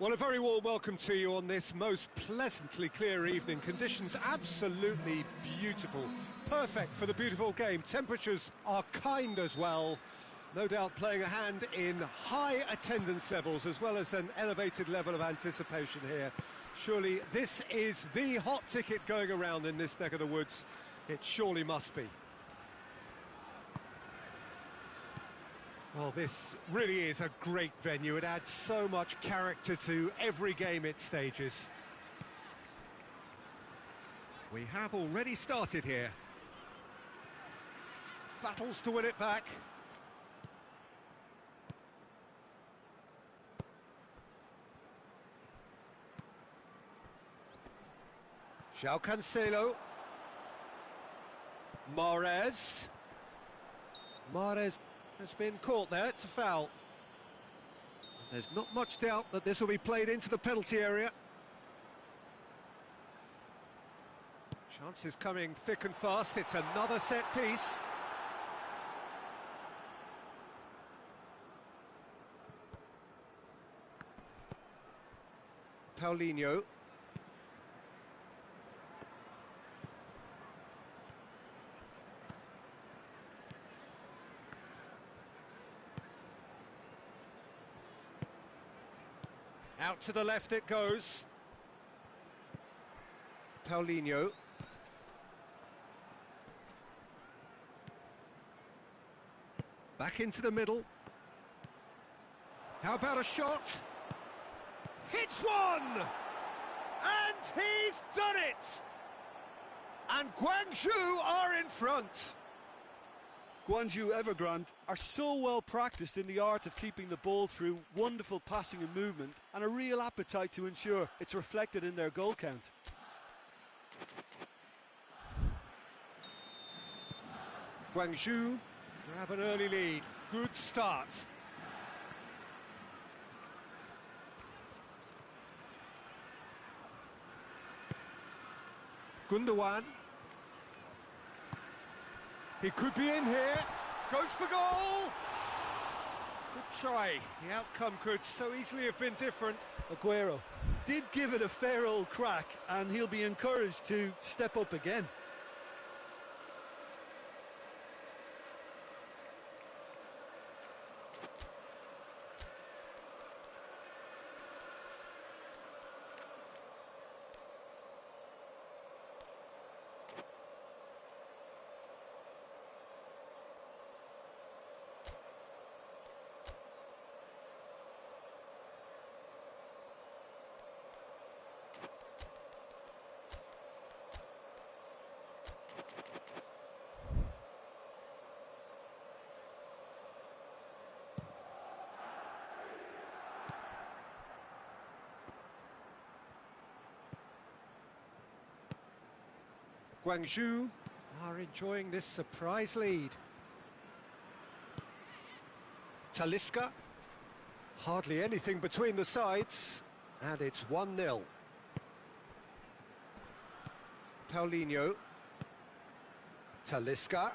Well, a very warm welcome to you on this most pleasantly clear evening. Conditions absolutely beautiful. Perfect for the beautiful game. Temperatures are kind as well. No doubt playing a hand in high attendance levels as well as an elevated level of anticipation here. Surely this is the hot ticket going around in this neck of the woods. It surely must be. Well, this really is a great venue. It adds so much character to every game it stages. We have already started here. Battles to win it back. João Cancelo. Mahrez. Mahrez has been caught there, it's a foul. There's not much doubt that this will be played into the penalty area. Chances coming thick and fast, it's another set piece. Paulinho. Out to the left it goes. Paulinho. Back into the middle. How about a shot? Hits one! And he's done it! And Guangzhou are in front. Guangzhou Evergrande are so well practiced in the art of keeping the ball through wonderful passing and movement, and a real appetite to ensure it's reflected in their goal count. Guangzhou grab an early lead. Good start. Gundogan. He could be in here. Goes for goal. Good try. The outcome could so easily have been different. Aguero did give it a fair old crack, and he'll be encouraged to step up again. Guangzhou are enjoying this surprise lead. Talisca. Hardly anything between the sides. And it's 1-0. Paulinho. Talisca.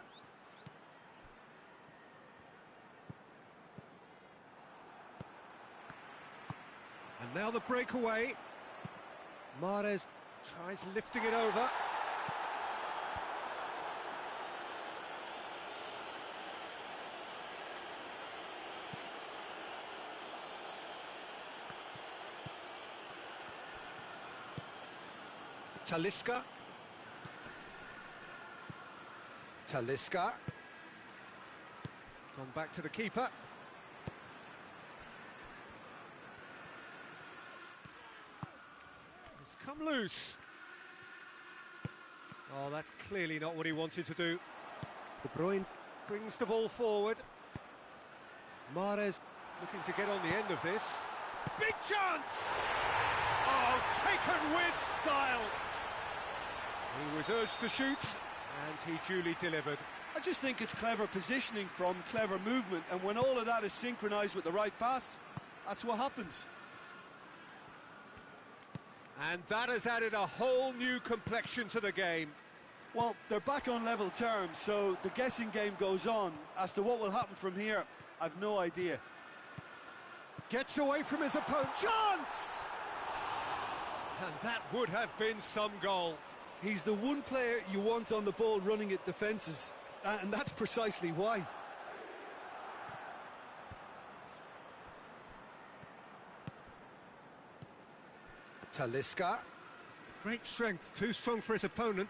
And now the breakaway. Mahrez tries lifting it over. Talisca. Talisca. Gone back to the keeper. It's come loose. Oh, that's clearly not what he wanted to do. De Bruyne brings the ball forward. Mahrez looking to get on the end of this. Big chance! Oh, taken with style! He was urged to shoot, and he duly delivered. I just think it's clever positioning from clever movement, and when all of that is synchronised with the right pass, that's what happens. And that has added a whole new complexion to the game. Well, they're back on level terms, so the guessing game goes on. As to what will happen from here, I've no idea. Gets away from his opponent. Chance! And that would have been some goal. He's the one player you want on the ball running at defences, and that's precisely why. Talisca. Great strength, too strong for his opponent.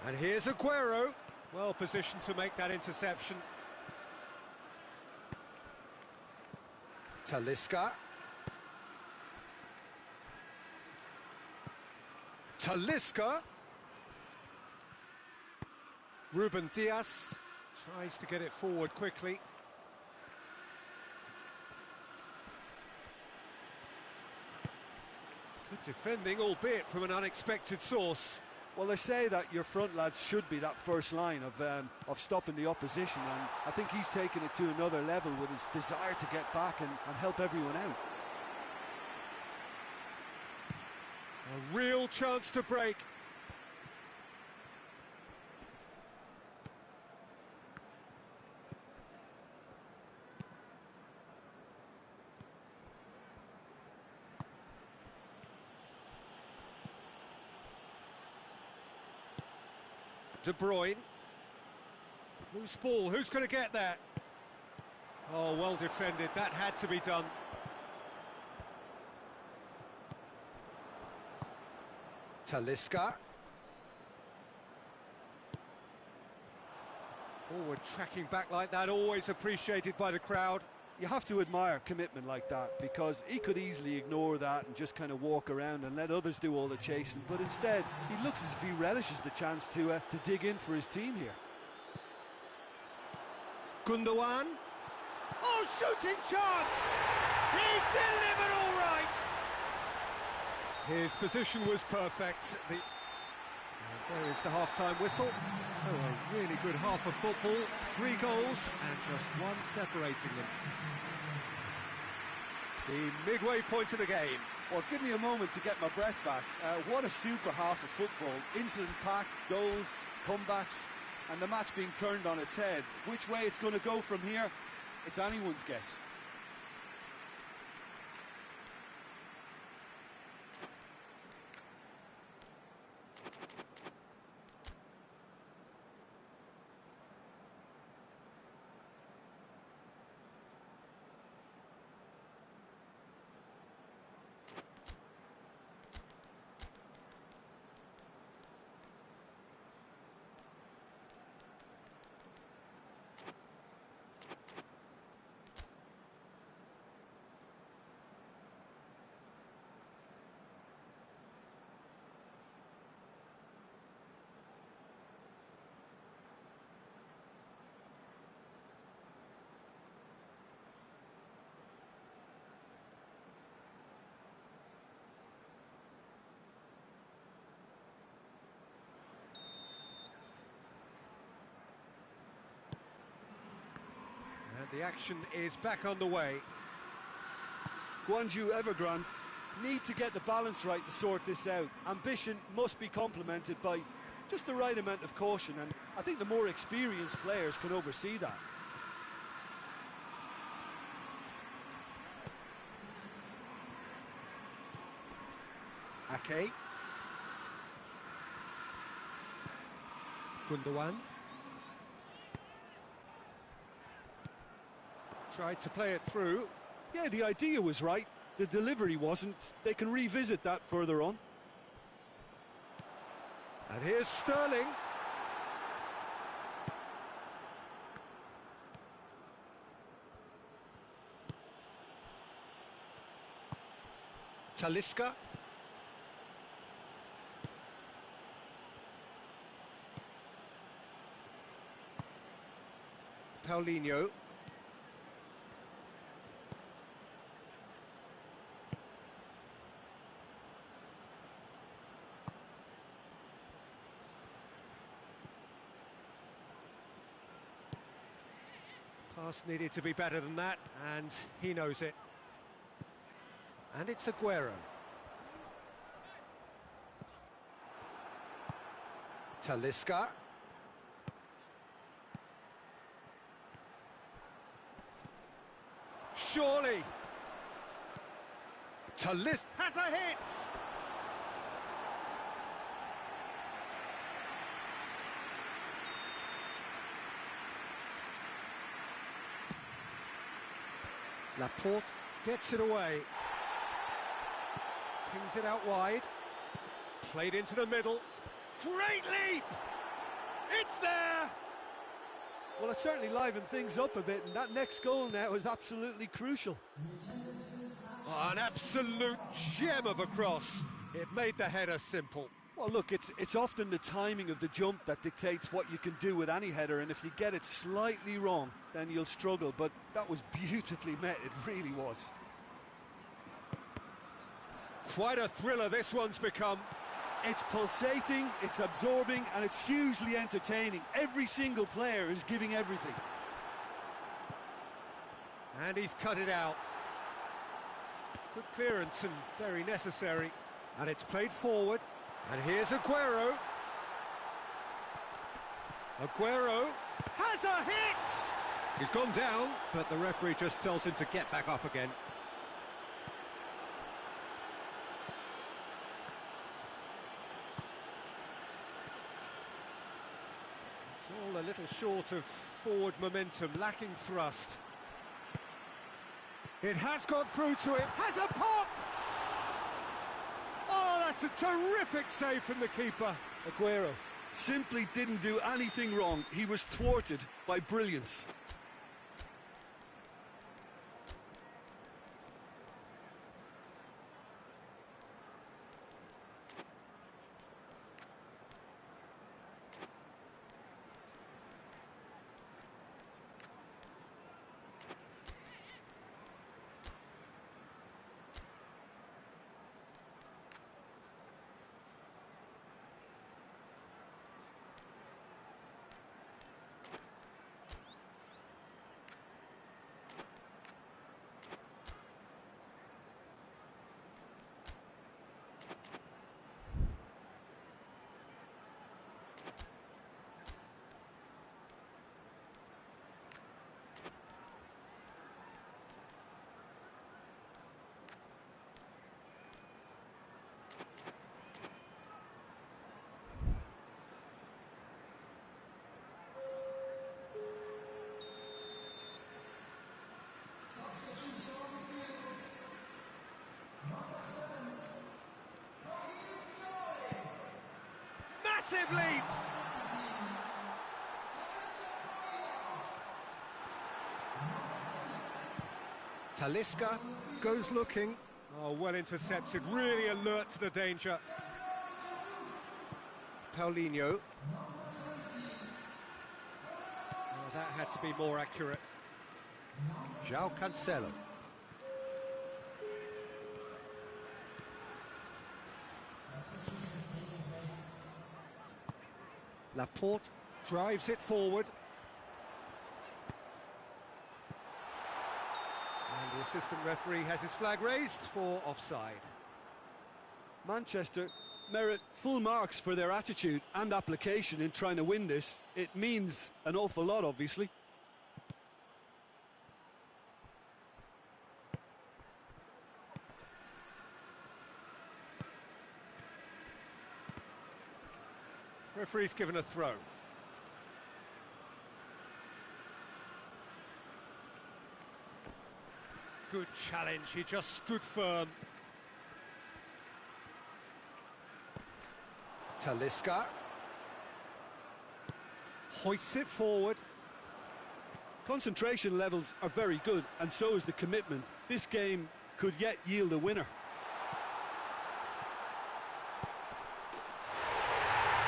And here's Aguero. Well positioned to make that interception. Talisca. Talisca. Ruben Dias tries to get it forward quickly. Good defending, albeit from an unexpected source. Well, they say that your front lads should be that first line of stopping the opposition, and I think he's taken it to another level with his desire to get back and help everyone out. A real chance to break. De Bruyne. Loose ball, who's going to get that? Oh, well defended, that had to be done. Talisca. Forward tracking back like that, always appreciated by the crowd. You have to admire commitment like that, because he could easily ignore that and just kind of walk around and let others do all the chasing, but instead he looks as if he relishes the chance to dig in for his team here. Gundogan. Oh, shooting chance! He's delivered all right! His position was perfect. And there is the half-time whistle. So a really good half of football, 3 goals and just one separating them. The midway point of the game. Well, give me a moment to get my breath back. What a super half of football. Incident-packed, goals, comebacks, and the match being turned on its head. Which way it's going to go from here, it's anyone's guess. And the action is back on the way. Gwangju Evergrande need to get the balance right to sort this out. Ambition must be complemented by just the right amount of caution, and I think the more experienced players can oversee that. Ake. Gundogan. Tried to play it through. Yeah, the idea was right. The delivery wasn't. They can revisit that further on. And here's Sterling. Talisca. Paulinho. Pass needed to be better than that, and he knows it. And it's Aguero. Talisca. surely. Talisca has a hit. Laporte gets it away. Pings it out wide. Played into the middle. Great leap! It's there! Well, it certainly livened things up a bit, and that next goal now is absolutely crucial. Oh, an absolute gem of a cross. It made the header simple. Well, look, it's often the timing of the jump that dictates what you can do with any header, and if you get it slightly wrong, then you'll struggle. But that was beautifully met, it really was. Quite a thriller this one's become. It's pulsating, it's absorbing, and it's hugely entertaining. Every single player is giving everything. And he's cut it out. Good clearance and very necessary. And it's played forward. And here's Aguero. Aguero has a hit! He's gone down, but the referee just tells him to get back up again. It's all a little short of forward momentum, lacking thrust. It has got through to him, has a pop! Oh, that's a terrific save from the keeper. Aguero simply didn't do anything wrong. He was thwarted by brilliance. Massive leap! Talisca goes looking. Oh, well intercepted, really alert to the danger. Paulinho. Oh, that had to be more accurate. João Cancelo. Laporte drives it forward. And the assistant referee has his flag raised for offside. Manchester merit full marks for their attitude and application in trying to win this. It means an awful lot, obviously. Referee's given a throw. Good challenge, he just stood firm. Talisca hoists it forward. Concentration levels are very good, and so is the commitment. This game could yet yield a winner.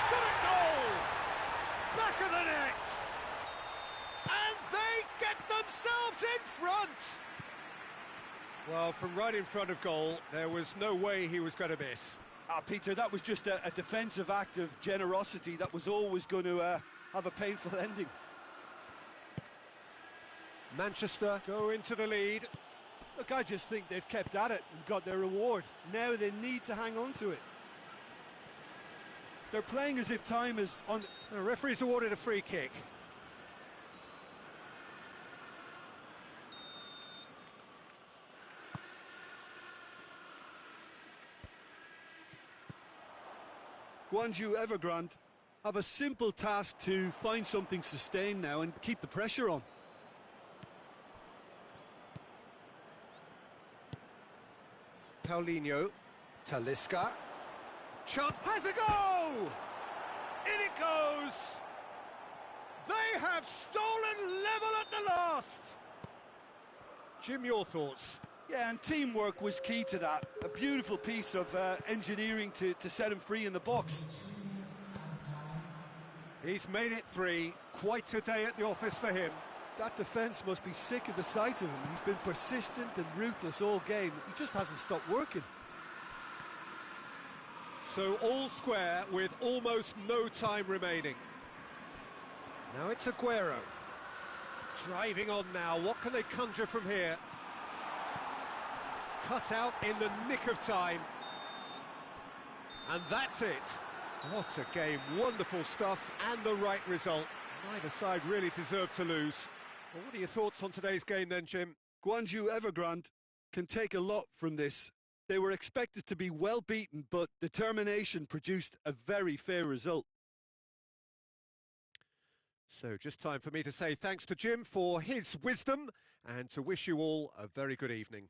Shot at goal! Back of the net! And they get themselves in front! Well, from right in front of goal, there was no way he was going to miss. Peter, that was just a defensive act of generosity that was always going to have a painful ending. Manchester go into the lead. Look, I just think they've kept at it and got their reward. Now they need to hang on to it. They're playing as if time is on... The referee's awarded a free kick. Guangzhou Evergrande have a simple task to find something sustained now and keep the pressure on. Paulinho, Talisca, chance, has a go! In it goes! They have stolen level at the last! Jim, your thoughts? Yeah, and teamwork was key to that. A beautiful piece of engineering to set him free in the box. He's made it 3, quite a day at the office for him. That defence must be sick of the sight of him. He's been persistent and ruthless all game. He just hasn't stopped working. So all square with almost no time remaining. Now it's Aguero. Driving on now, what can they conjure from here? Cut out in the nick of time. And that's it. What a game, wonderful stuff and the right result. Neither side really deserved to lose. Well, what are your thoughts on today's game then, Jim? Guangzhou Evergrande can take a lot from this. They were expected to be well beaten, but determination produced a very fair result. So just time for me to say thanks to Jim for his wisdom and to wish you all a very good evening.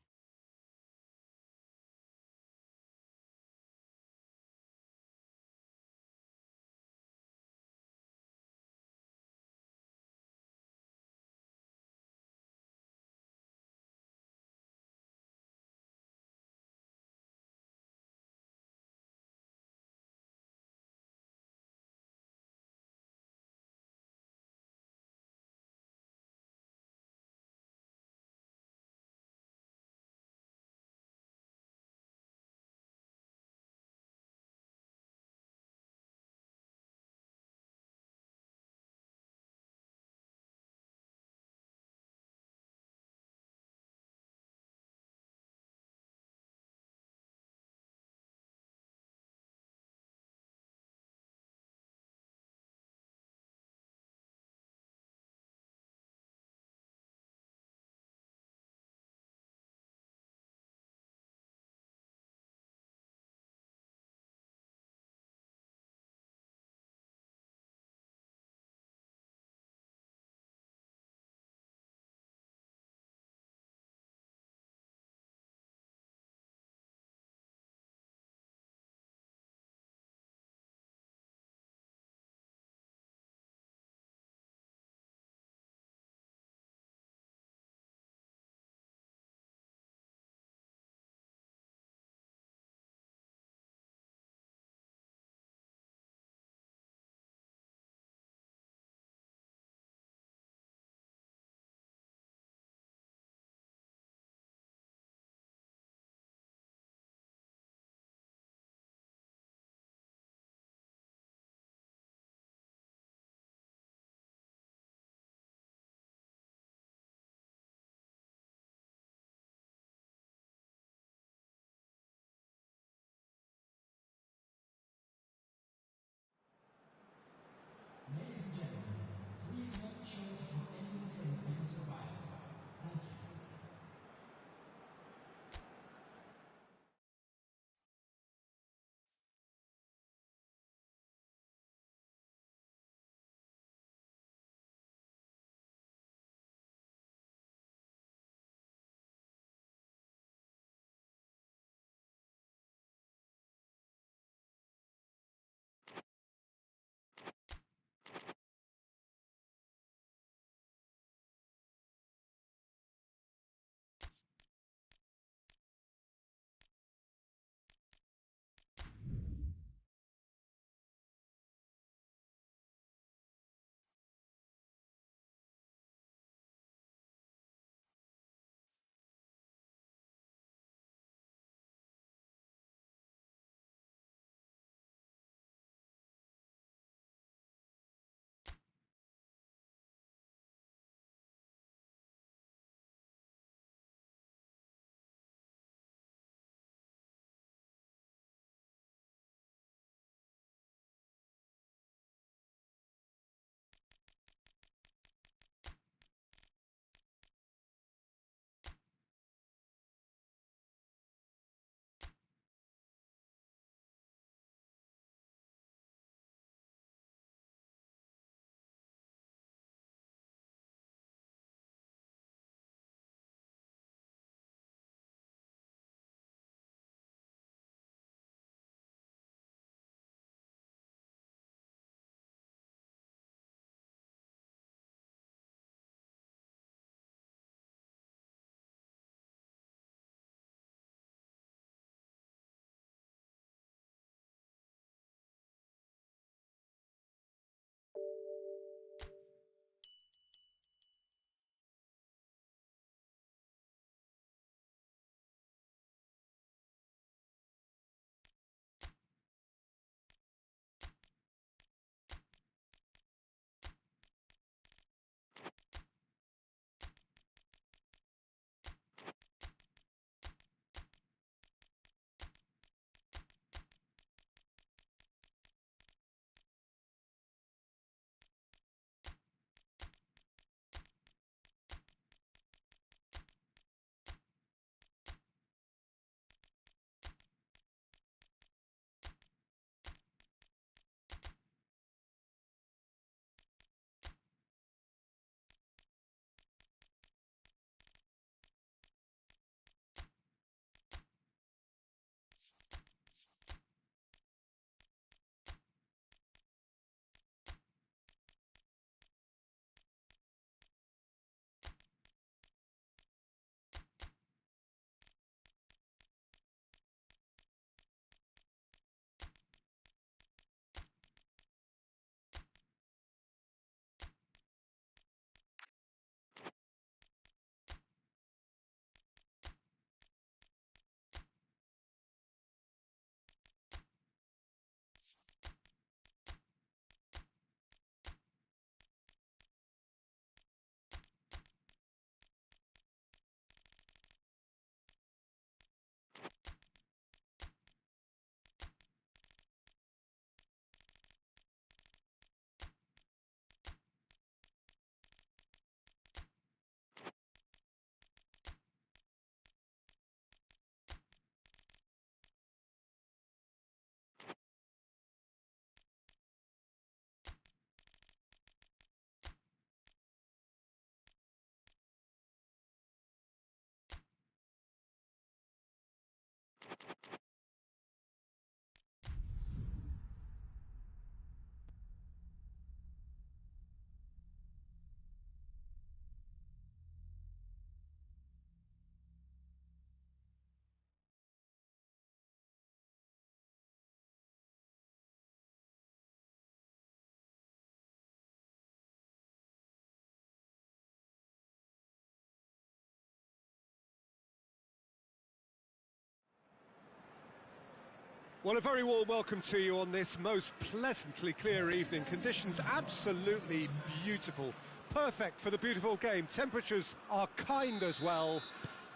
Well, a very warm welcome to you on this most pleasantly clear evening. Conditions absolutely beautiful. Perfect for the beautiful game. Temperatures are kind as well.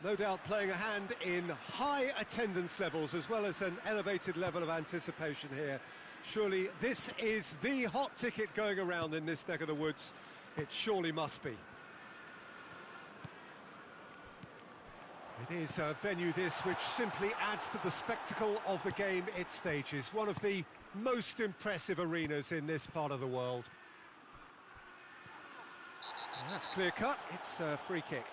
No doubt playing a hand in high attendance levels as well as an elevated level of anticipation here. Surely this is the hot ticket going around in this neck of the woods. It surely must be. It is a venue this which simply adds to the spectacle of the game it stages. One of the most impressive arenas in this part of the world. And that's clear cut, it's a free kick.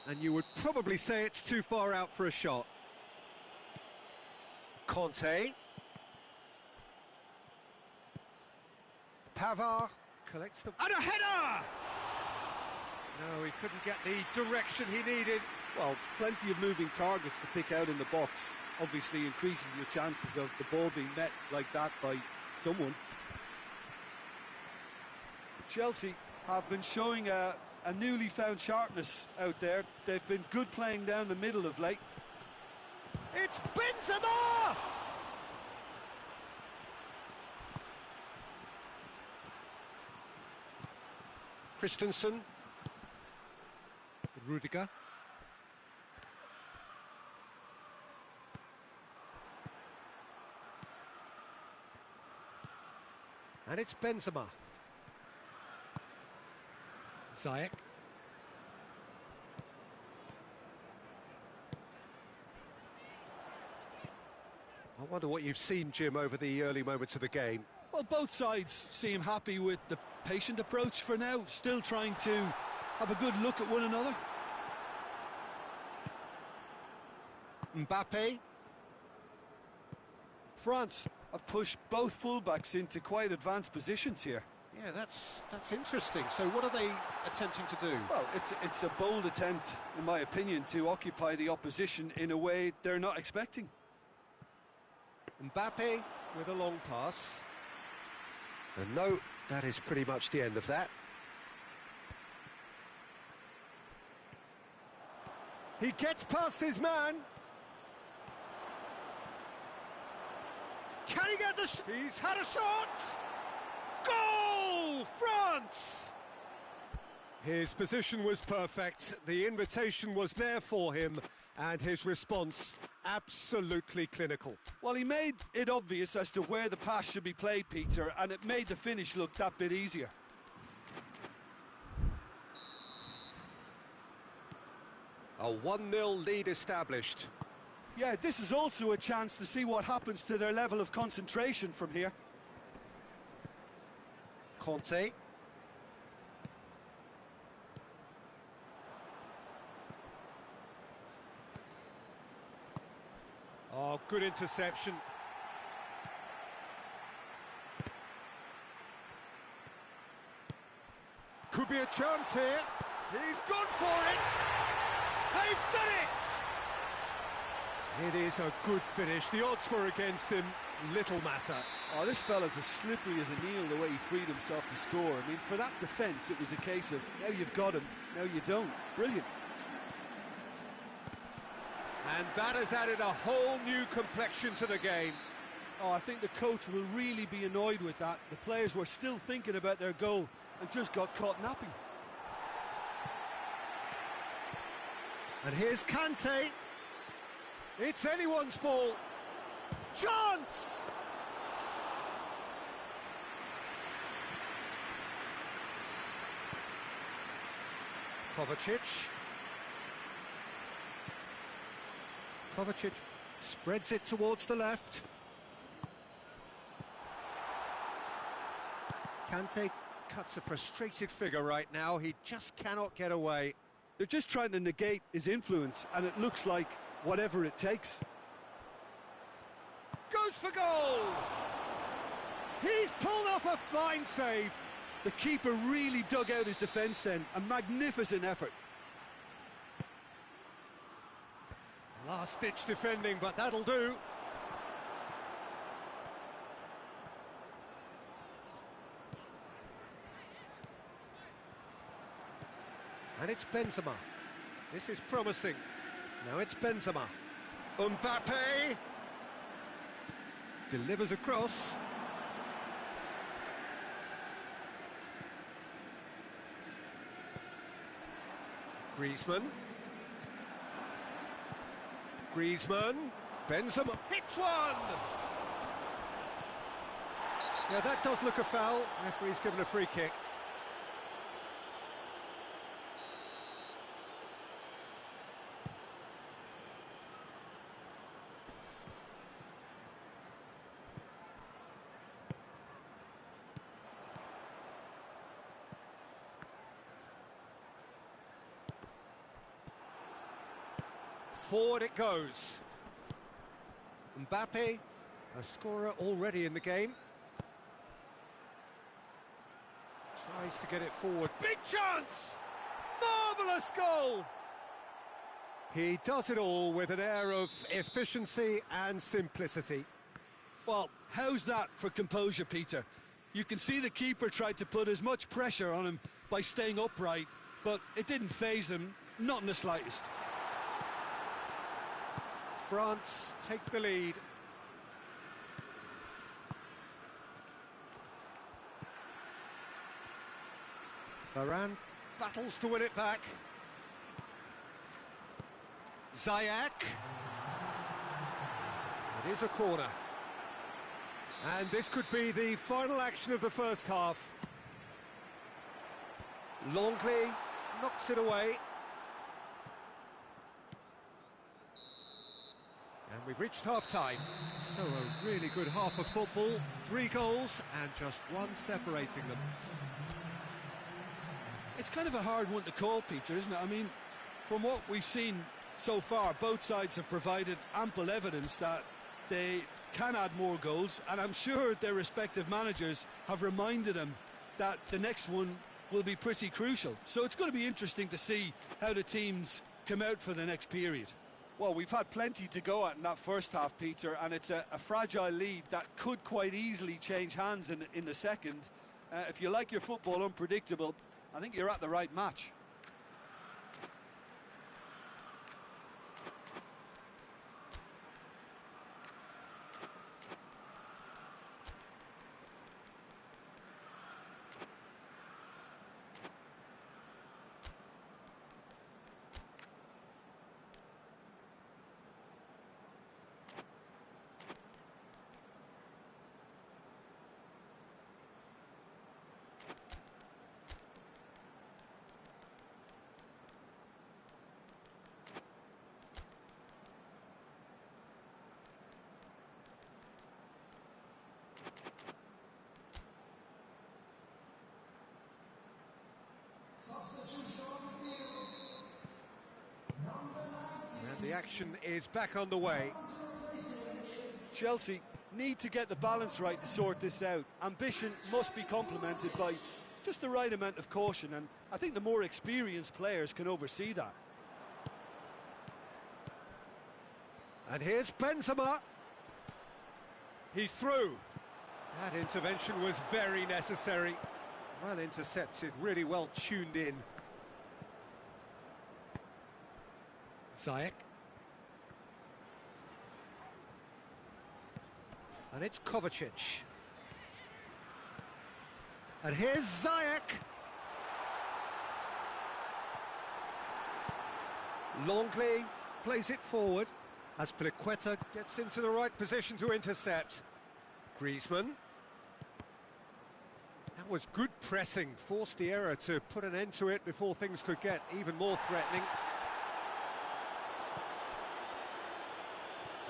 And you would probably say it's too far out for a shot. Conte. Pavard collects the... And a header! No, he couldn't get the direction he needed. Well, plenty of moving targets to pick out in the box. Obviously increases your chances of the ball being met like that by someone. Chelsea have been showing a newly found sharpness out there. They've been good playing down the middle of late. It's Benzema! Christensen. Rudiger. And it's Benzema. Ziyech. I wonder what you've seen, Jim, over the early moments of the game. Well, both sides seem happy with the patient approach for now, still trying to have a good look at one another. Mbappe. France have pushed both fullbacks into quite advanced positions here. Yeah, that's interesting. So what are they attempting to do? Well, it's a bold attempt, in my opinion, to occupy the opposition in a way they're not expecting. Mbappe with a long pass. And no, that is pretty much the end of that. He gets past his man. Can he get the... He's had a shot! Goal! France! His position was perfect, the invitation was there for him, and his response absolutely clinical. Well, he made it obvious as to where the pass should be played, Peter, and it made the finish look that bit easier. A 1-0 lead established. Yeah, this is also a chance to see what happens to their level of concentration from here. Conte. Oh, good interception. Could be a chance here. He's gone for it. They've done it! It is a good finish. The odds were against him. Little matter. Oh, this fella's as slippery as a needle the way he freed himself to score. I mean, for that defence, it was a case of, now you've got him, now you don't. Brilliant. And that has added a whole new complexion to the game. Oh, I think the coach will really be annoyed with that. The players were still thinking about their goal and just got caught napping. And here's Kante. It's anyone's ball. Chance! Kovacic. Kovacic spreads it towards the left. Kante cuts a frustrated figure right now. He just cannot get away. They're just trying to negate his influence, and it looks like whatever it takes. Goes for goal! He's pulled off a fine save. The keeper really dug out his defence then. A magnificent effort. Last-ditch defending, but that'll do. And it's Benzema. This is promising. Now it's Benzema. Mbappe delivers across. Griezmann. Benzema hits one! Yeah, that does look a foul. Referee's given a free kick. Forward it goes. Mbappe, a scorer already in the game. Tries to get it forward. Big chance! Marvellous goal! He does it all with an air of efficiency and simplicity. Well, how's that for composure, Peter? You can see the keeper tried to put as much pressure on him by staying upright, but it didn't faze him, not in the slightest. France take the lead. Varane battles to win it back. Ziyech. It is a corner. And this could be the final action of the first half. Longley knocks it away. And we've reached half-time. So a really good half of football. 3 goals and just one separating them. It's kind of a hard one to call, Peter, isn't it? I mean, from what we've seen so far, both sides have provided ample evidence that they can add more goals, and I'm sure their respective managers have reminded them that the next one will be pretty crucial. So it's going to be interesting to see how the teams come out for the next period. Well, we've had plenty to go at in that first half, Peter, and it's a fragile lead that could quite easily change hands in the second. If you like your football unpredictable, I think you're at the right match. And the action is back on the way. Chelsea need to get the balance right to sort this out. Ambition must be complemented by just the right amount of caution, and I think the more experienced players can oversee that. And here's Benzema. He's through. That intervention was very necessary. Well intercepted, really well tuned in. Ziyech. And it's Kovacic. And here's Ziyech. Longley plays it forward as Pliqueta gets into the right position to intercept. Griezmann. That was good pressing, forced the error to put an end to it before things could get even more threatening.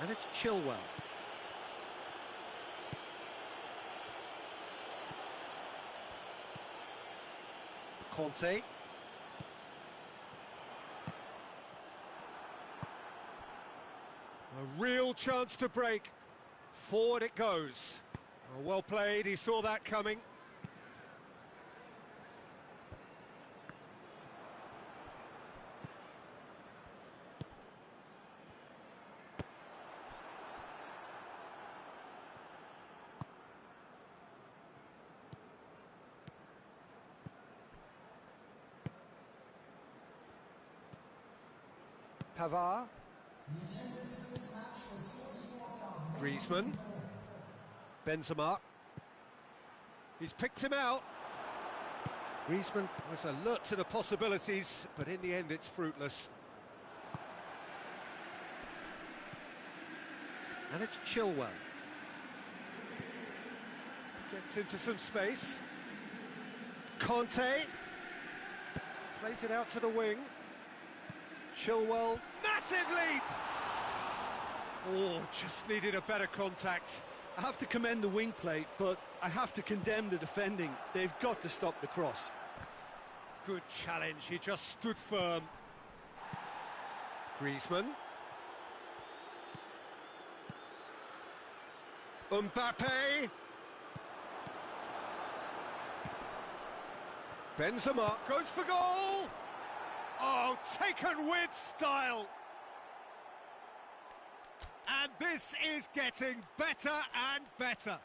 And it's Chilwell. Conte. A real chance to break. Forward it goes. Well played, he saw that coming. Pavard. Griezmann. Benzema. He's picked him out. Griezmann was alert to the possibilities, but in the end it's fruitless. And it's Chilwell. Gets into some space. Conte. Plays it out to the wing. Chilwell. Massive leap! Oh, just needed a better contact. I have to commend the wing play, but I have to condemn the defending. They've got to stop the cross. Good challenge, he just stood firm. Griezmann. Mbappe. Benzema goes for goal! Oh, taken with style! And this is getting better and better.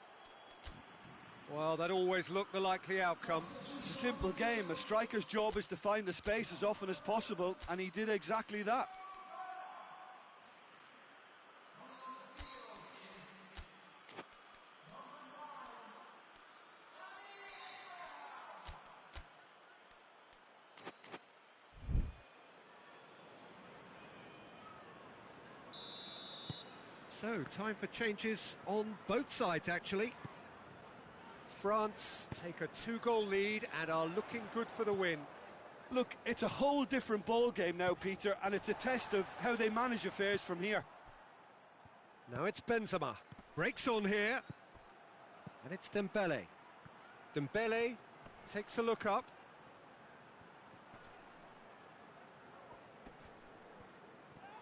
Well, that always looked the likely outcome. It's a simple game. A striker's job is to find the space as often as possible, and he did exactly that. So, time for changes on both sides, actually. France take a 2-goal lead and are looking good for the win. Look, it's a whole different ball game now, Peter, and it's a test of how they manage affairs from here. Now it's Benzema. Breaks on here. And it's Dembele. Dembele takes a look up.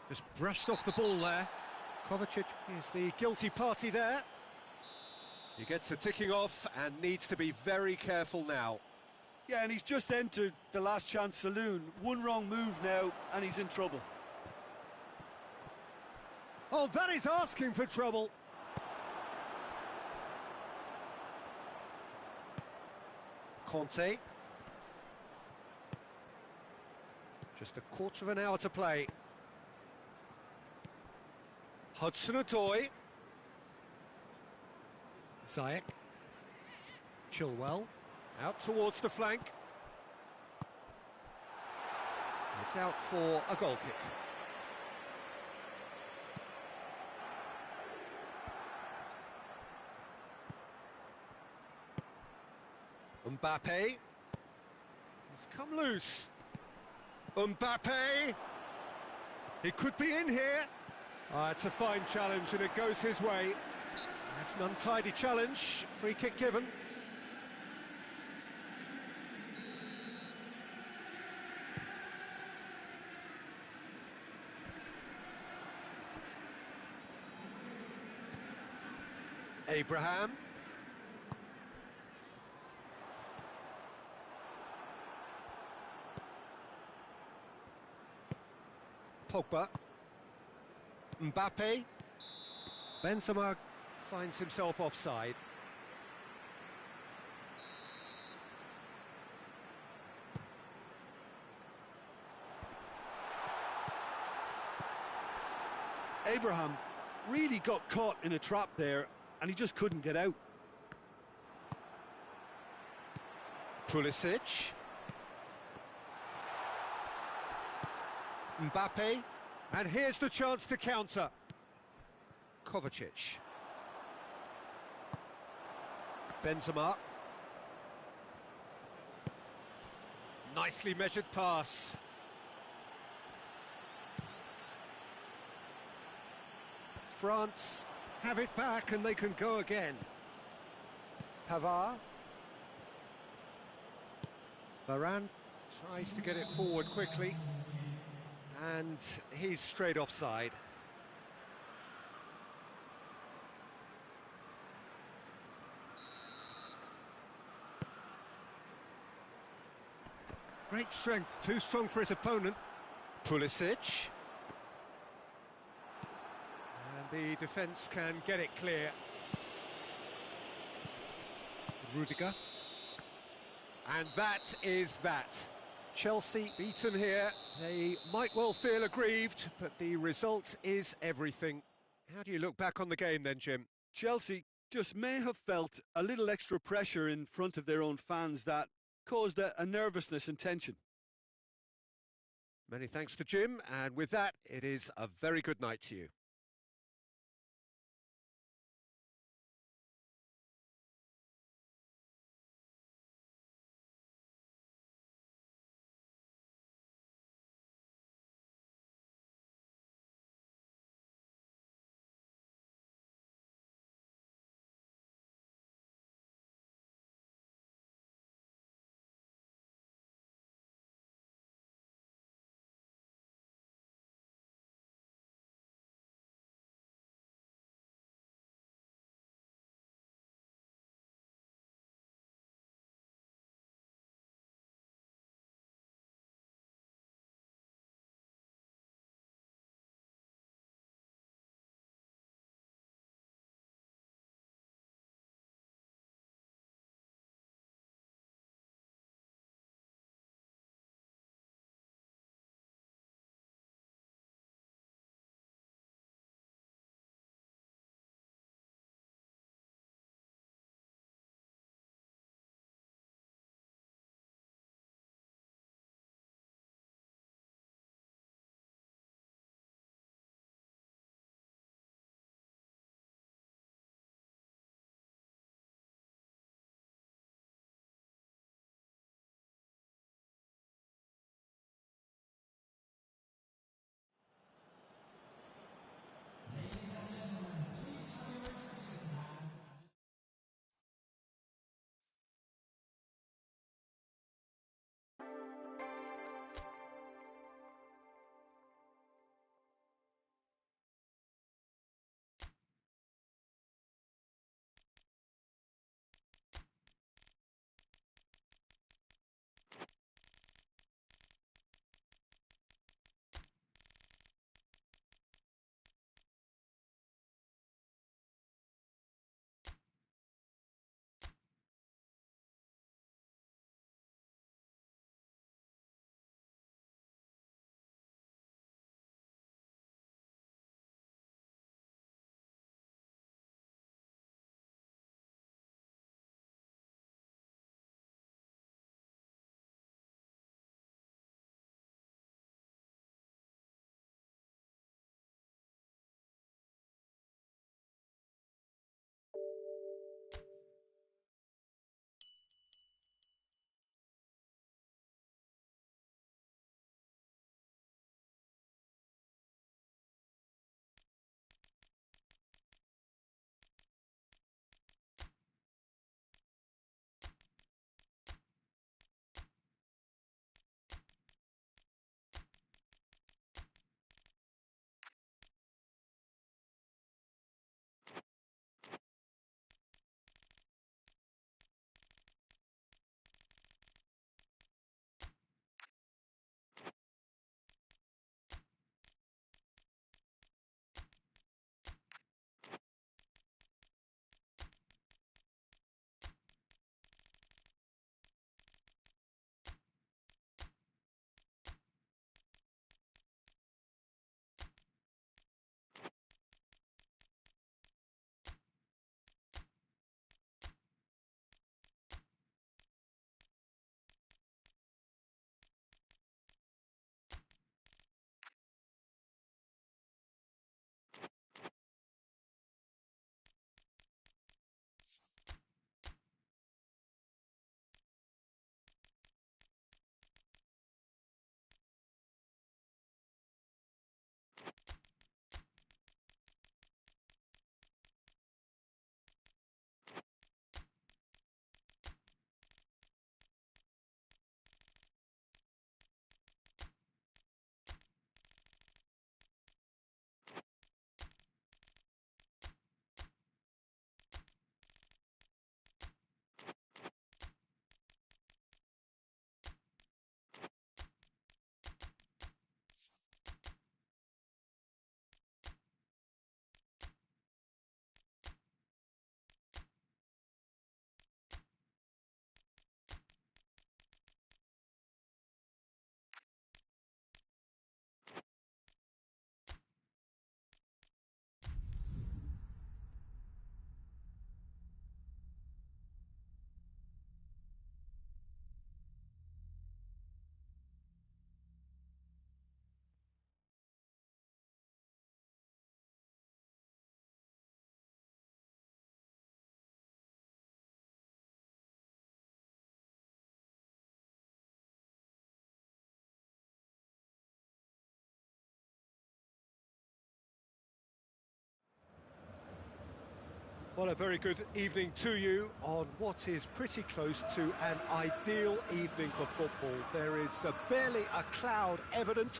Just brushed off the ball there. Kovacic is the guilty party there. He gets a ticking off and needs to be very careful now. Yeah, and he's just entered the last chance saloon. One wrong move now, and he's in trouble. Oh, that is asking for trouble. Conte. Just a quarter of an hour to play. Hudson-Odoi. Ziyech. Chilwell. Out towards the flank. It's out for a goal kick. Mbappe. He's come loose. Mbappe. He could be in here. It's a fine challenge and it goes his way. That's an untidy challenge. Free kick given. Abraham. Pogba. Mbappe. Benzema finds himself offside. Abraham really got caught in a trap there, and he just couldn't get out. Pulisic. Mbappe. And here's the chance to counter. Kovacic. Benzema. Nicely measured pass. France have it back and they can go again. Pavard. Varane tries to get it forward quickly. And he's straight offside. Great strength, too strong for his opponent. Pulisic. And the defence can get it clear. Rudiger. And that is that. Chelsea beaten here. They might well feel aggrieved, but the result is everything. How do you look back on the game then, Jim? Chelsea just may have felt a little extra pressure in front of their own fans that caused a nervousness and tension. Many thanks to Jim, and with that, it is a very good night to you. Well, a very good evening to you on what is pretty close to an ideal evening for football. There is barely a cloud evident.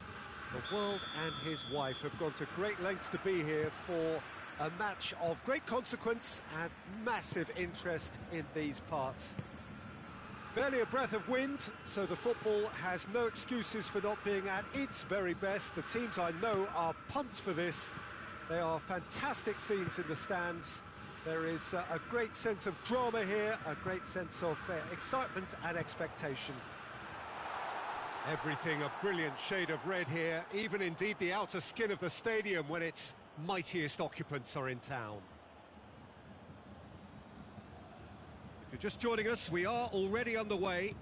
The world and his wife have gone to great lengths to be here for a match of great consequence and massive interest in these parts. Barely a breath of wind, so the football has no excuses for not being at its very best. The teams I know are pumped for this. They are fantastic scenes in the stands. There is a great sense of drama here, a great sense of excitement and expectation. Everything a brilliant shade of red here, even indeed the outer skin of the stadium when its mightiest occupants are in town. If you're just joining us, we are already underway.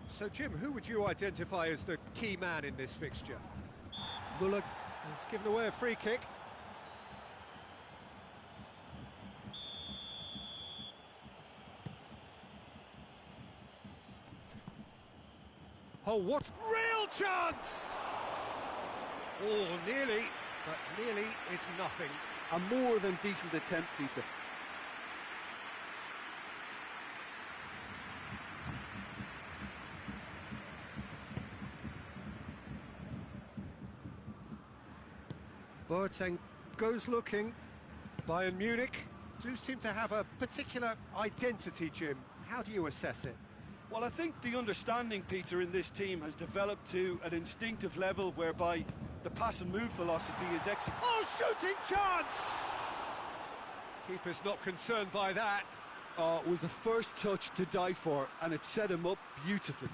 So, Jim, who would you identify as the key man in this fixture? Muller has given away a free kick. Oh, what real chance! Oh, nearly, but nearly is nothing. A more than decent attempt, Peter. Boateng goes looking. Bayern Munich do seem to have a particular identity, Jim. How do you assess it? Well, I think the understanding, Peter, in this team has developed to an instinctive level whereby the pass and move philosophy is executed. Oh, shooting chance! Keeper's not concerned by that. It was the first touch to die for, and it set him up beautifully.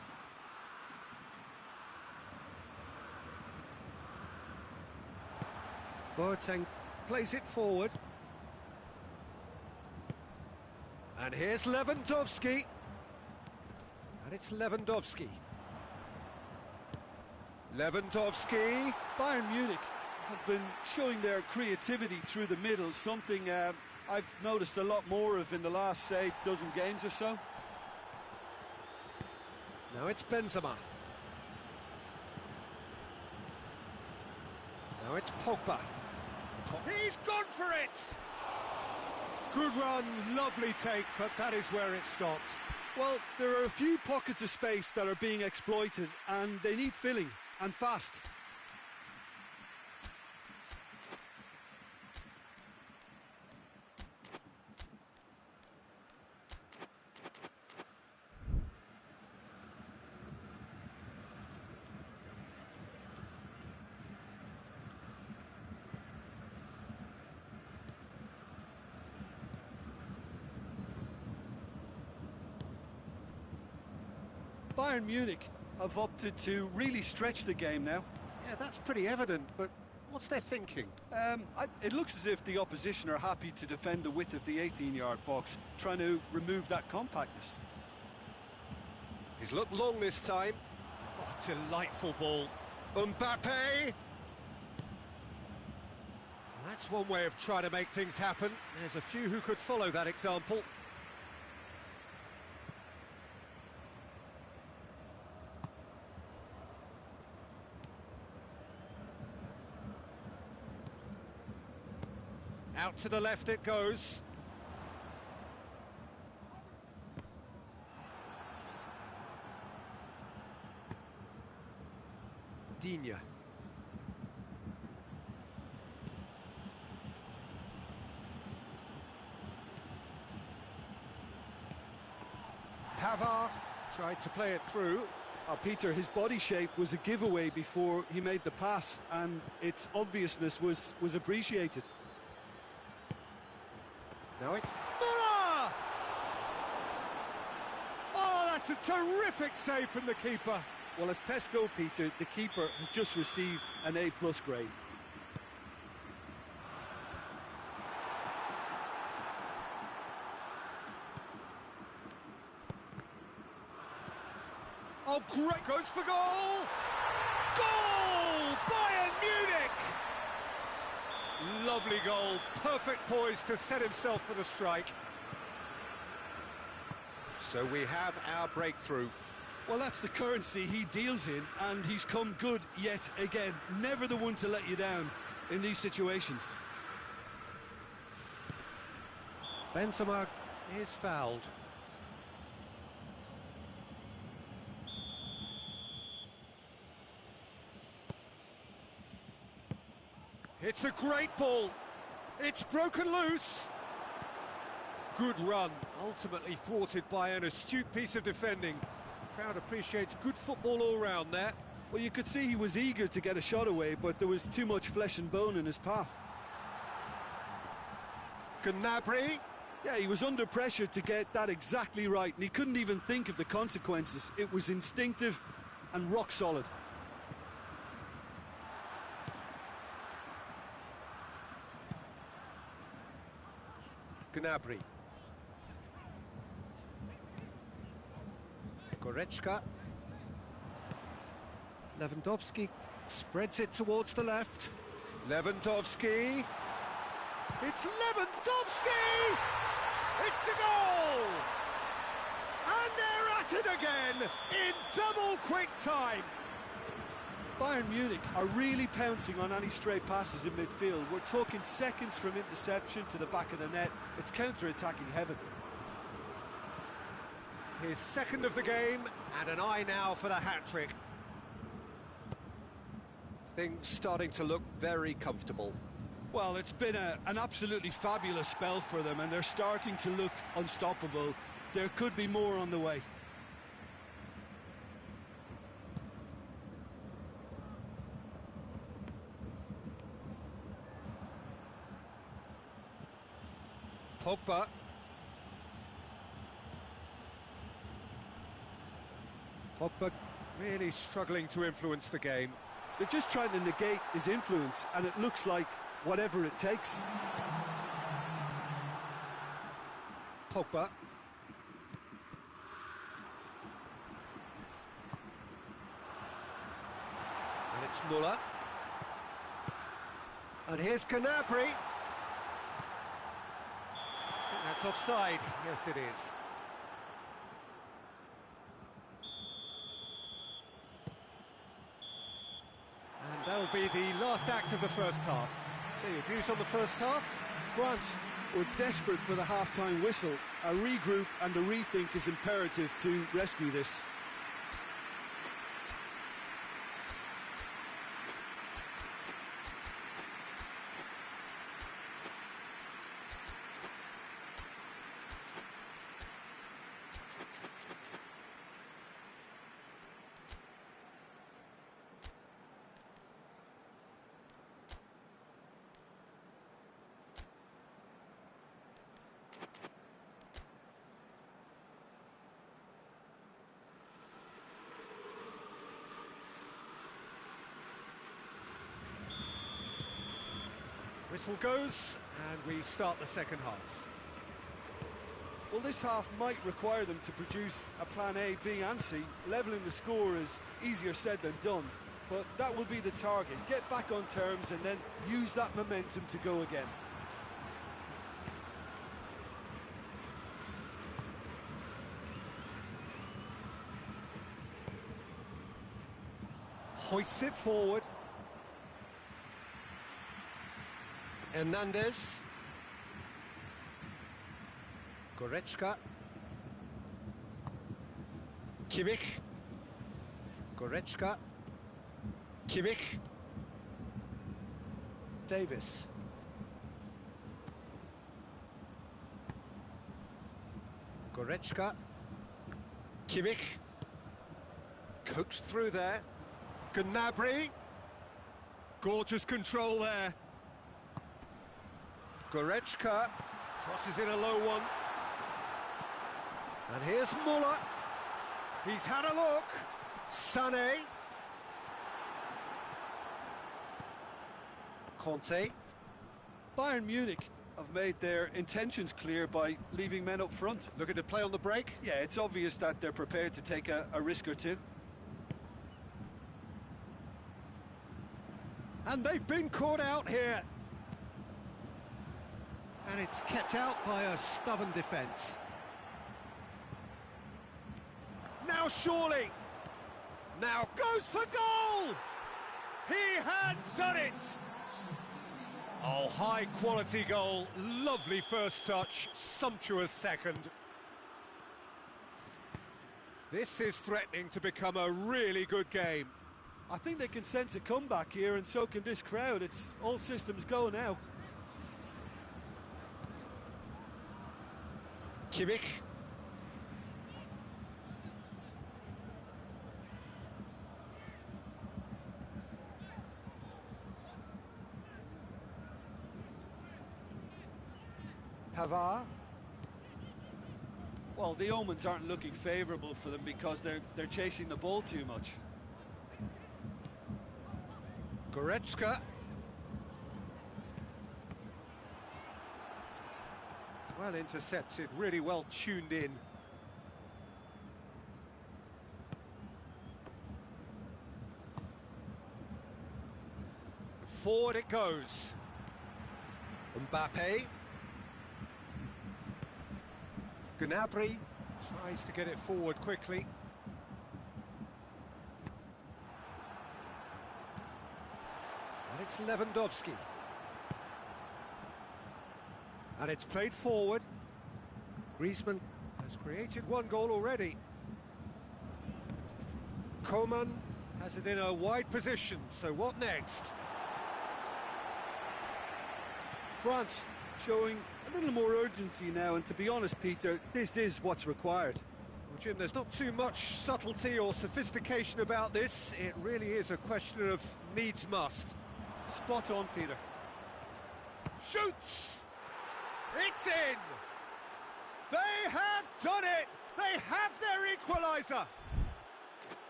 Boateng plays it forward. And here's Lewandowski. And it's Lewandowski. Lewandowski. Bayern Munich have been showing their creativity through the middle, something I've noticed a lot more of in the last, say, dozen games or so. Now it's Benzema. Now it's Pogba. He's gone for it! Good run, lovely take, but that is where it stopped. Well, there are a few pockets of space that are being exploited, and they need filling, and fast. Bayern Munich have opted to really stretch the game now. Yeah, that's pretty evident, but what's their thinking? It looks as if the opposition are happy to defend the width of the 18-yard box, trying to remove that compactness. He's looked long this time. Oh, delightful ball. Mbappe! That's one way of trying to make things happen. There's a few who could follow that example. Out to the left it goes. Digne. Pavard tried to play it through. Peter, his body shape was a giveaway before he made the pass, and its obviousness was appreciated. Now it's Muller! Oh, that's a terrific save from the keeper. Well, as Tesco, Peter, the keeper has just received an A+ grade. Oh, great, goes for goal! Goal! Bayern Munich! Lovely goal, perfect poise to set himself for the strike. So we have our breakthrough. Well, that's the currency he deals in, and he's come good yet again. Never the one to let you down in these situations. Benzema is fouled. It's a great ball. It's broken loose. Good run, ultimately thwarted by an astute piece of defending. Crowd appreciates good football all round there. Well, you could see he was eager to get a shot away, but there was too much flesh and bone in his path. Gnabry. Yeah, he was under pressure to get that exactly right, and he couldn't even think of the consequences. It was instinctive and rock solid. Gnabry. Goretzka. Lewandowski spreads it towards the left. Lewandowski. It's Lewandowski! It's a goal! And they're at it again in double quick time. Bayern Munich are really pouncing on any stray passes in midfield. We're talking seconds from interception to the back of the net. It's counter-attacking heaven. His second of the game, and an eye now for the hat-trick. Things starting to look very comfortable. Well, it's been an absolutely fabulous spell for them, and they're starting to look unstoppable. There could be more on the way. Pogba. Pogba really struggling to influence the game. They're just trying to negate his influence, and it looks like whatever it takes. Pogba. And it's Muller. And here's Gnabry. I think that's offside. Yes, it is. And that'll be the last act of the first half. So your views on the first half? France were desperate for the half-time whistle. A regroup and a rethink is imperative to rescue this. Whistle goes, and we start the second half. Well, this half might require them to produce a plan A, B and C. Levelling the score is easier said than done, but that will be the target. Get back on terms and then use that momentum to go again. Hoists it forward. Hernandez. Goretzka. Kimmich. Goretzka. Kimmich. Davis. Goretzka. Kimmich. Coaxed through there. Gnabry. Gorgeous control there. Goretzka crosses in a low one. And here's Muller. He's had a look. Sané. Conte. Bayern Munich have made their intentions clear by leaving men up front. Looking to play on the break. Yeah, it's obvious that they're prepared to take a risk or two. And they've been caught out here. And it's kept out by a stubborn defence. Now surely. Now goes for goal! He has done it! Oh, high-quality goal, lovely first touch, sumptuous second. This is threatening to become a really good game. I think they can sense a comeback here, and so can this crowd. It's all systems go now. Kimmich. Pavard. Well, the omens aren't looking favourable for them because they're chasing the ball too much. Goretzka. Well intercepted, really well tuned in. Forward it goes. Mbappe. Gnabry tries to get it forward quickly. And it's Lewandowski. And it's played forward. Griezmann has created one goal already. Coman has it in a wide position, so what next? France showing a little more urgency now, and to be honest, Peter, this is what's required. Well, Jim, there's not too much subtlety or sophistication about this. It really is a question of needs must. Spot on, Peter. Shoots! It's in! They have done it! They have their equaliser!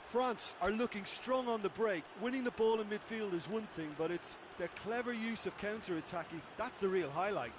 France are looking strong on the break. Winning the ball in midfield is one thing, but it's their clever use of counter-attacking. That's the real highlight.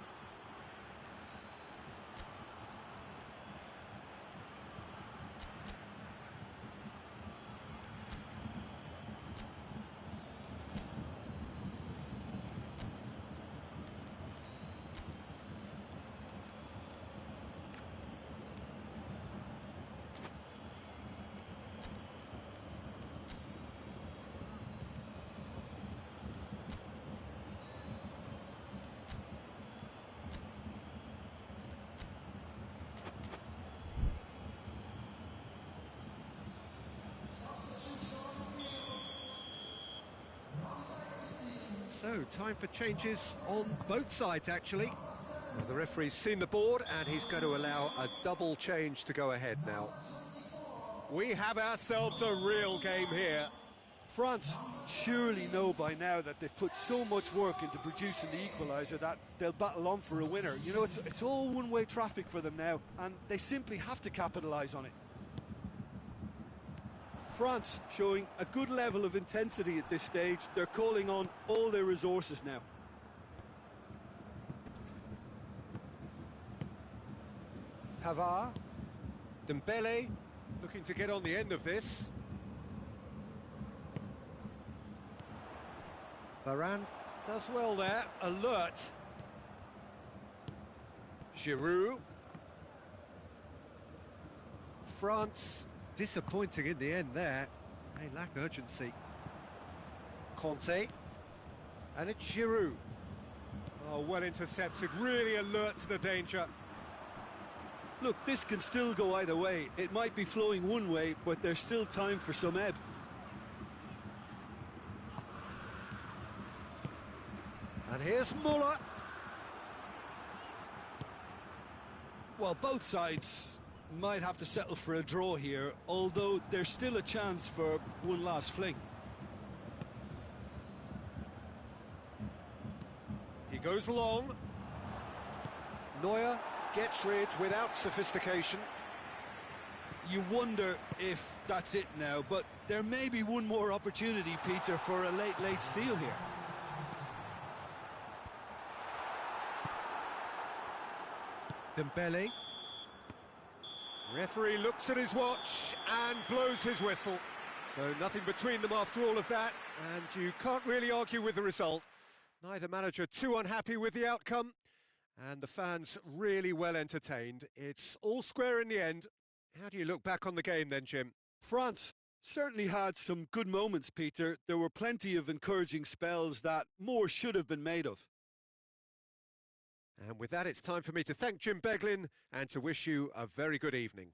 So, time for changes on both sides, actually. Well, the referee's seen the board, and he's going to allow a double change to go ahead now. We have ourselves a real game here. France surely know by now that they've put so much work into producing the equaliser that they'll battle on for a winner. You know, it's all one-way traffic for them now, and they simply have to capitalise on it. France showing a good level of intensity at this stage. They're calling on all their resources now. Pavard. Dembele looking to get on the end of this. Varane does well there, alert. Giroud. France disappointing in the end there. They lack urgency. Conte. And it's Giroud. Oh, well intercepted, really alert to the danger. Look, this can still go either way. It might be flowing one way, but there's still time for some ebb. And here's Muller. Well, both sides might have to settle for a draw here, although there's still a chance for one last fling. He goes long. Neuer gets rid without sophistication. You wonder if that's it now, but there may be one more opportunity, Peter, for a late steal here. Dembele. Referee looks at his watch and blows his whistle. So nothing between them after all of that, and you can't really argue with the result. Neither manager too unhappy with the outcome, and the fans really well entertained. It's all square in the end. How do you look back on the game then, Jim? France certainly had some good moments, Peter. There were plenty of encouraging spells that more should have been made of. And with that, it's time for me to thank Jim Beglin and to wish you a very good evening.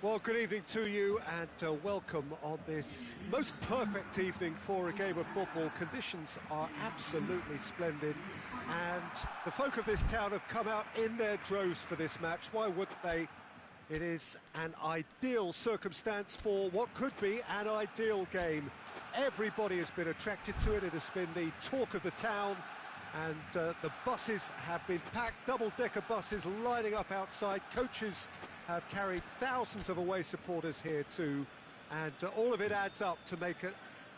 Well, good evening to you and welcome on this most perfect evening for a game of football. Conditions are absolutely splendid and the folk of this town have come out in their droves for this match. Why wouldn't they? It is an ideal circumstance for what could be an ideal game. Everybody has been attracted to it. It has been the talk of the town. And the buses have been packed, double-decker buses lining up outside. Coaches have carried thousands of away supporters here too. And all of it adds up to make a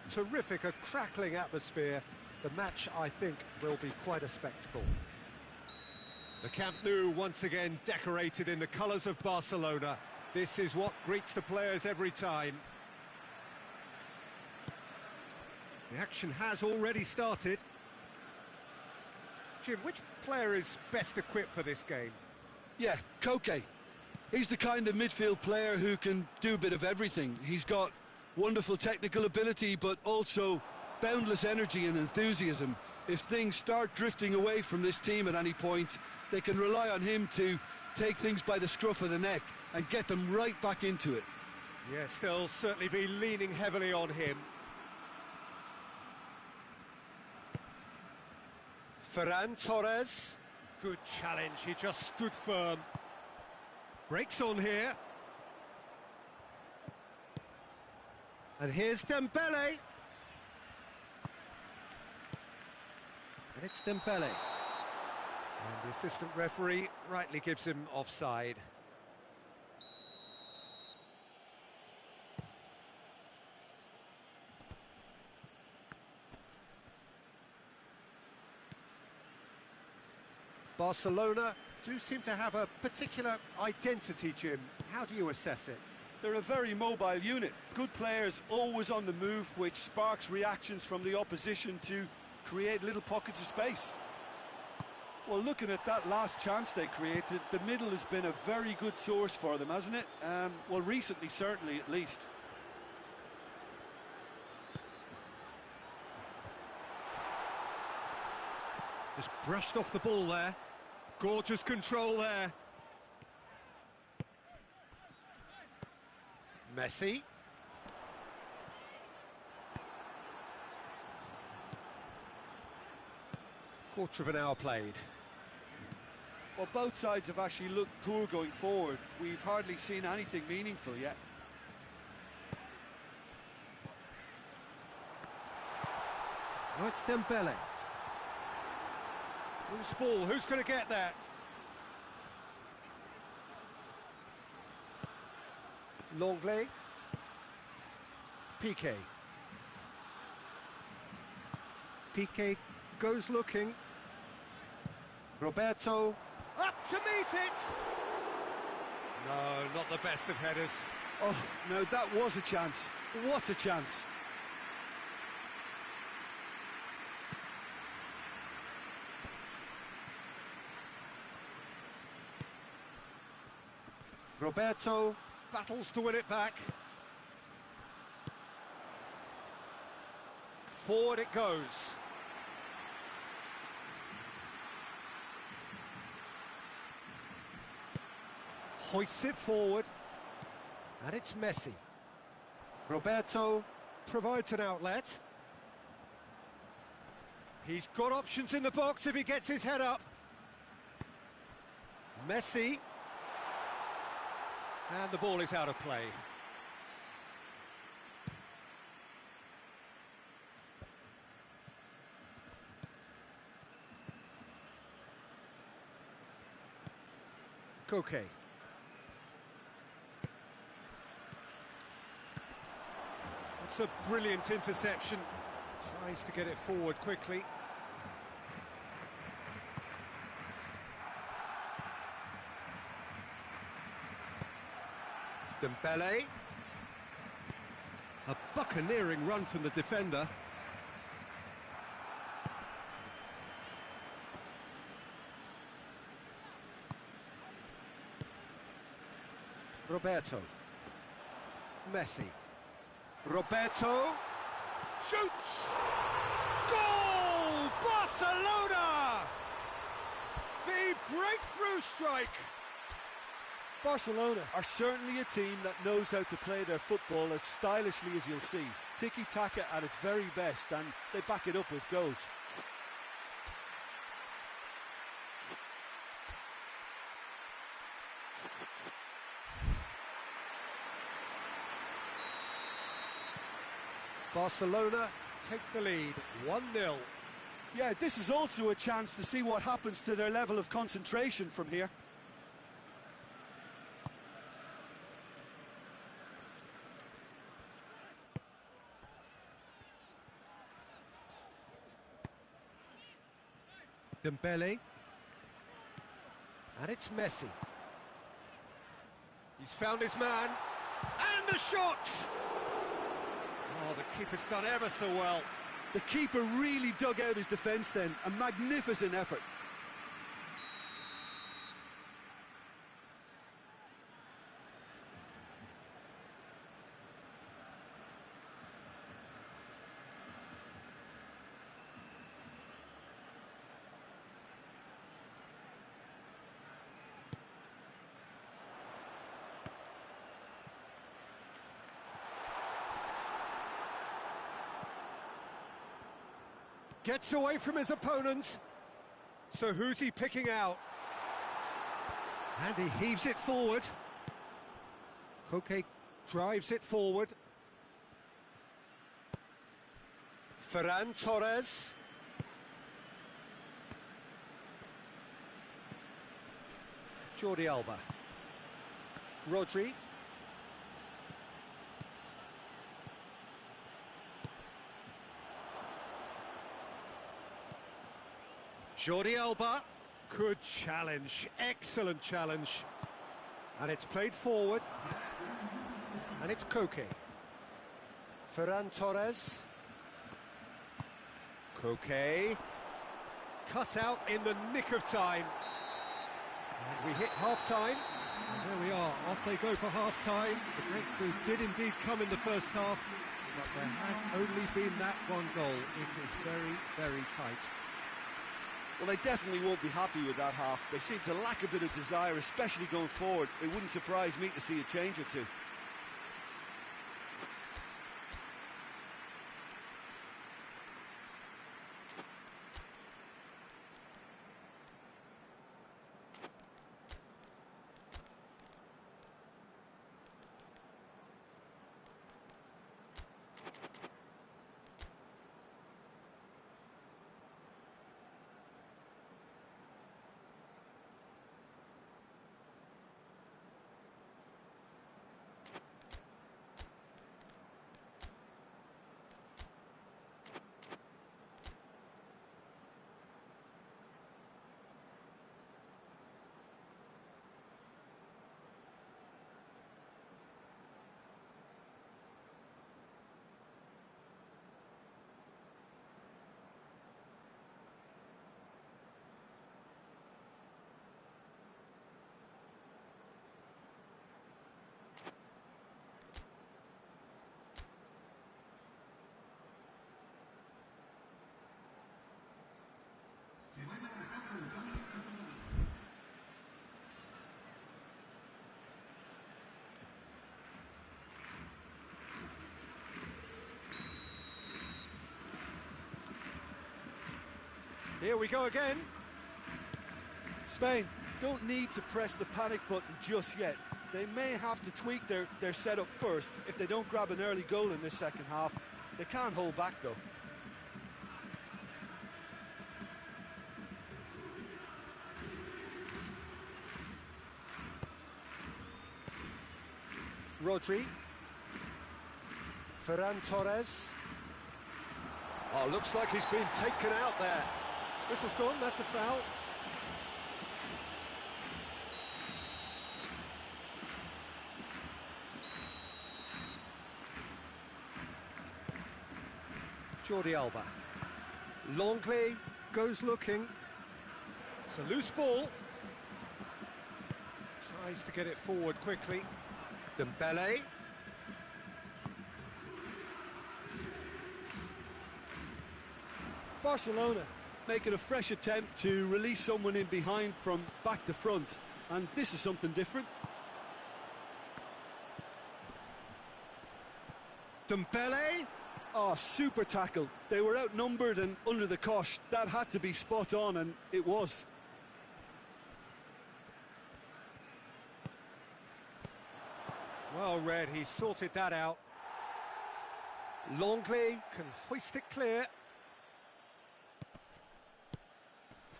terrific, a crackling atmosphere. The match, I think, will be quite a spectacle. The Camp Nou once again decorated in the colours of Barcelona. This is what greets the players every time. The action has already started. Jim, which player is best equipped for this game? Yeah, Koke. He's the kind of midfield player who can do a bit of everything. He's got wonderful technical ability, but also boundless energy and enthusiasm. If things start drifting away from this team at any point, they can rely on him to take things by the scruff of the neck and get them right back into it. Yes, they'll certainly be leaning heavily on him. Ferran Torres, good challenge, he just stood firm. Breaks on here. And here's Dembele. And it's Dembele. And the assistant referee rightly gives him offside. Barcelona do seem to have a particular identity, Jim. How do you assess it? They're a very mobile unit. Good players always on the move, which sparks reactions from the opposition to create little pockets of space. Well, looking at that last chance they created, the middle has been a very good source for them, hasn't it? Well, recently, certainly, at least. Just brushed off the ball there. Gorgeous control there. Messi. Quarter of an hour played. Well, both sides have actually looked poor going forward. We've hardly seen anything meaningful yet. Oh, it's Dembele. Loose ball, who's going to get that? Longley. Piqué. Piqué goes looking. Roberto. Up to meet it! No, not the best of headers. Oh, no, that was a chance. What a chance. Roberto battles to win it back. Forward it goes. Hoists it forward. And it's Messi. Roberto provides an outlet. He's got options in the box if he gets his head up. Messi. And the ball is out of play. Koke. It's a brilliant interception. Tries to get it forward quickly. Dembele. A buccaneering run from the defender. Roberto. Messi. Roberto. Shoots! Goal! Barcelona! The breakthrough strike. Barcelona are certainly a team that knows how to play their football as stylishly as you'll see. Tiki-taka at its very best, and they back it up with goals. Barcelona take the lead, 1-0. Yeah, this is also a chance to see what happens to their level of concentration from here. Dembele. And it's Messi. He's found his man. And a shot! Oh, the keeper's done ever so well. The keeper really dug out his defence then. A magnificent effort. Gets away from his opponent. So who's he picking out? And he heaves it forward. Koke drives it forward. Ferran Torres. Jordi Alba. Rodri. Jordi Alba, good challenge, excellent challenge. And it's played forward. And it's Koke. Ferran Torres. Koke. Cut out in the nick of time. And we hit half-time. And there we are, off they go for half-time. The breakthrough did indeed come in the first half, but there has only been that one goal. It is very, very tight. Well, they definitely won't be happy with that half. They seem to lack a bit of desire, especially going forward. It wouldn't surprise me to see a change or two. Here we go again. Spain don't need to press the panic button just yet. They may have to tweak their setup first if they don't grab an early goal in this second half. They can't hold back though. Rodri. Ferran Torres. Oh, looks like he's been taken out there. Whistle's gone, that's a foul. Jordi Alba. Longley goes looking. It's a loose ball. Tries to get it forward quickly. Dembele. Barcelona making a fresh attempt to release someone in behind from back to front, and this is something different. Dembele. Oh, super tackle. They were outnumbered and under the cosh. That had to be spot on, and it was. Well read, he sorted that out. Longley can hoist it clear.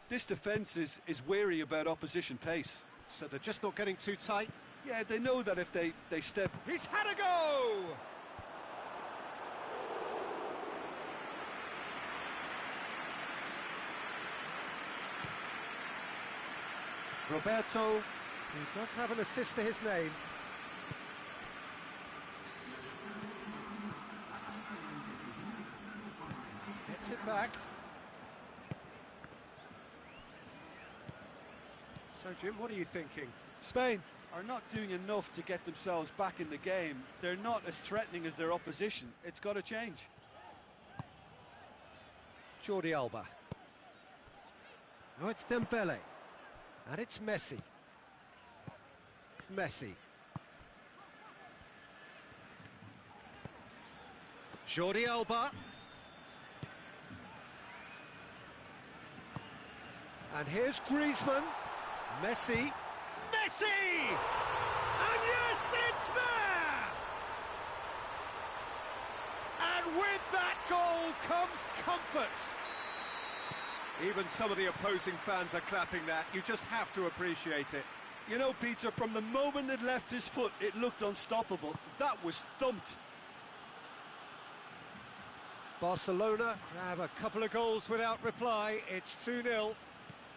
This defence is wary about opposition pace. So they're just not getting too tight. Yeah, they know that if they step... He's had a go! Roberto, who does have an assist to his name. Gets it back. So, Jim, what are you thinking? Spain are not doing enough to get themselves back in the game. They're not as threatening as their opposition. It's got to change. Jordi Alba. Now it's Dembele. And it's Messi. Messi. Jordi Alba. And here's Griezmann. Messi. Messi! And yes, it's there! And with that goal comes comfort. Even some of the opposing fans are clapping that. You just have to appreciate it. You know, Peter, from the moment it left his foot, it looked unstoppable. That was thumped. Barcelona grab a couple of goals without reply. It's 2-0.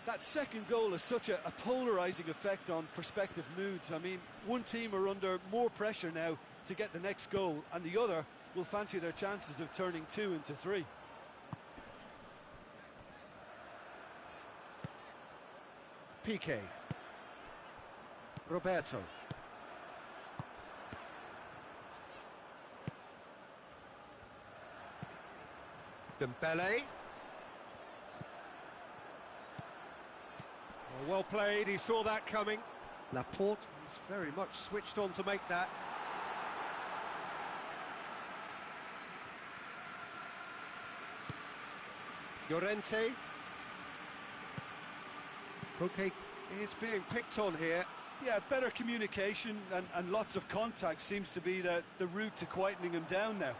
That second goal has such a polarising effect on prospective moods. I mean, one team are under more pressure now to get the next goal, and the other will fancy their chances of turning 2 into 3. Piqué. Roberto. Dembele. Well played, he saw that coming. Laporte is very much switched on to make that. Llorente. Koke is being picked on here. Yeah, better communication and lots of contact seems to be the route to quietening him down now.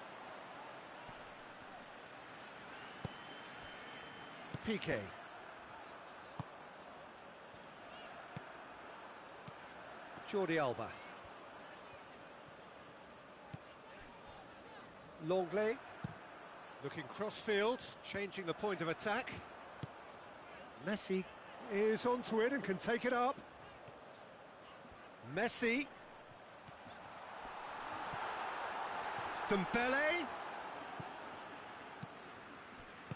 Piqué. Jordi Alba. Longley. Looking cross-field, changing the point of attack. Messi is onto it and can take it up. Messi. Dembele.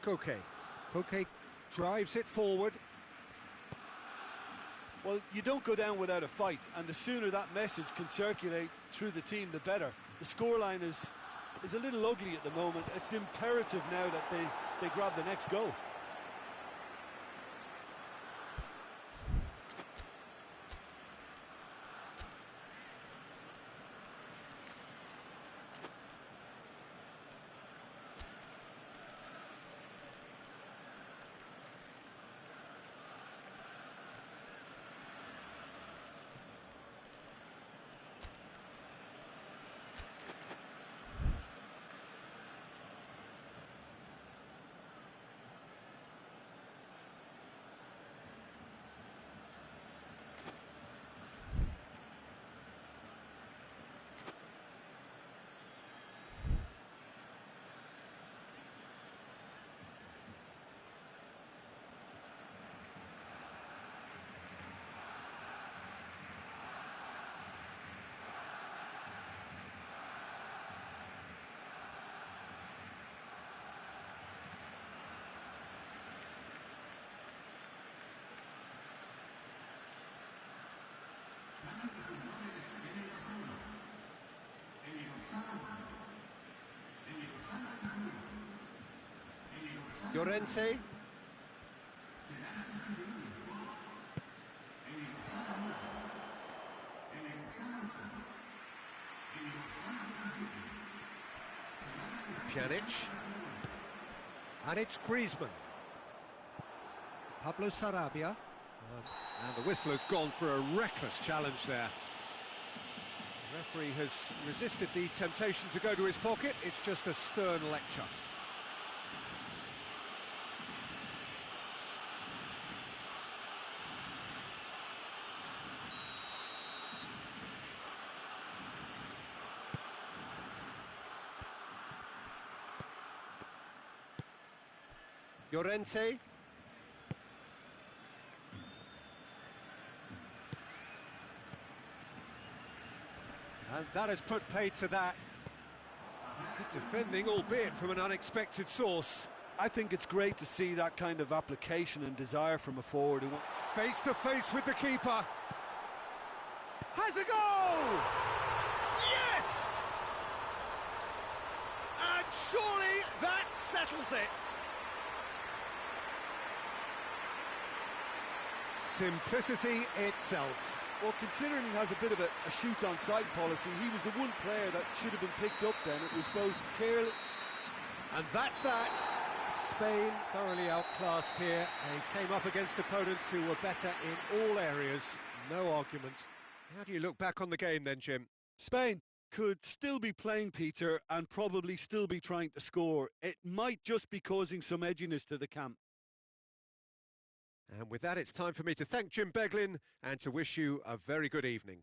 Koke. Koke drives it forward. Well, you don't go down without a fight, and the sooner that message can circulate through the team, the better. The scoreline is a little ugly at the moment. It's imperative now that they grab the next goal. Llorente. Pjanic. And it's Griezmann. Pablo Sarabia. And the whistle has gone for a reckless challenge there. The referee has resisted the temptation to go to his pocket. It's just a stern lecture. Llorente. And that has put paid to that. Good defending, albeit from an unexpected source. I think it's great to see that kind of application and desire from a forward who... Face to face with the keeper. Has a goal! Yes! And surely that settles it. Simplicity itself. Well, considering he has a bit of a shoot-on-sight policy, he was the one player that should have been picked up then. It was both careless... And that's that. Spain thoroughly outclassed here and came up against opponents who were better in all areas. No argument. How do you look back on the game then, Jim? Spain could still be playing, Peter, and probably still be trying to score. It might just be causing some edginess to the camp. And with that, it's time for me to thank Jim Beglin and to wish you a very good evening.